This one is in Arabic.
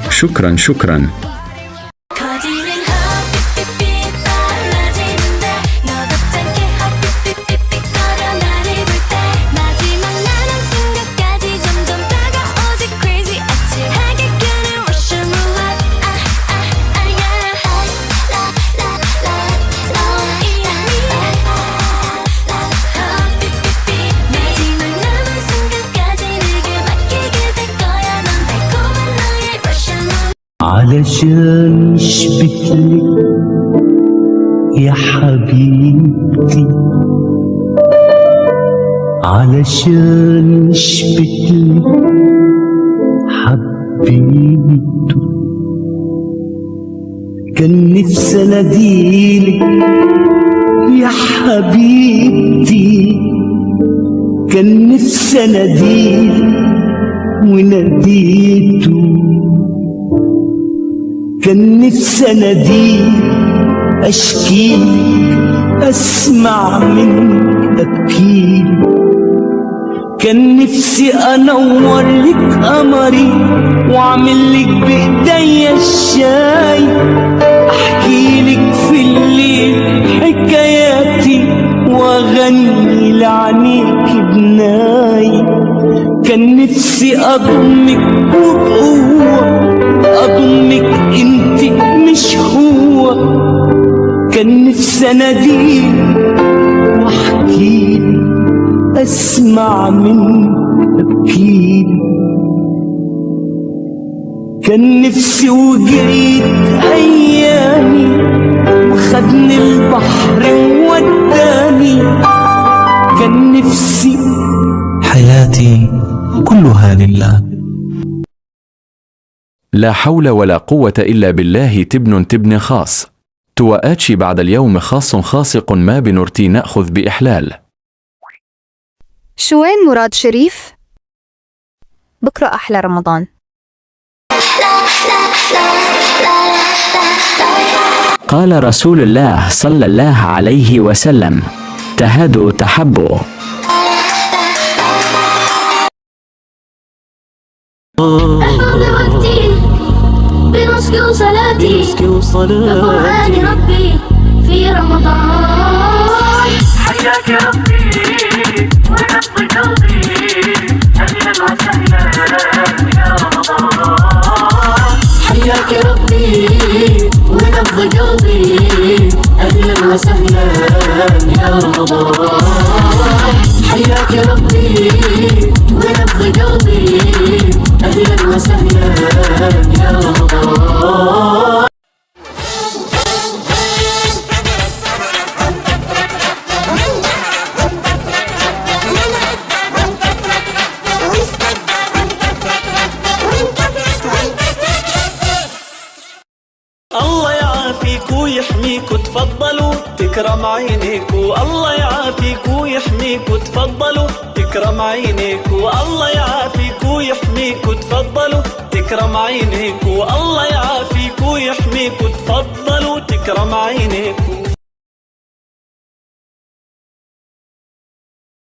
شكرا شكرا. علشان اشبكلك يا حبيبتي، علشان اشبكلك حبيبته، كان نفسي اناديلك يا حبيبتي، كان نفسي اناديلك وناديته، كان نفسي اناديك اشكيلك اسمع منك ابكيلك، كان نفسي انور لك قمري واعمل لك بايديا الشاي، احكيلك في الليل حكاياتي واغني لعينيك بناي، كان نفسي اضمك وبقوه أضمك انت مش هو، كان نفسي اناديك واحكيك اسمع منك ابكيك، كان نفسي وجريت ايامي وخدني البحر ووداني، كان نفسي حياتي كلها لله. لا حول ولا قوة إلا بالله. تبن خاص توآتشي بعد اليوم خاص خاصق ما بنرتي نأخذ بإحلال. شو وين مراد شريف؟ بكرة أحلى رمضان. قال رسول الله صلى الله عليه وسلم: تهادوا تحبوا. بنسكي وصلاتي بقرآن ربي في رمضان. حياك ربي ونبض قلبي أهلا وسهلا يا رمضان. حياك ربي ونبض قلبي أهلا وسهلا يا رمضان. حياك ربي ونبض قلبي أهلا وسهلا يا رمضان. الله يعافيك ويحميك وتفضلوا تكرم عينيك، والله يعافيك ويحميك وتفضلوا تكرم عينيك، والله يعافيك ويحميك وتفضلوا تكرم عينيك، والله يعافيك ويحميك وتفضلوا تكرم عينيك.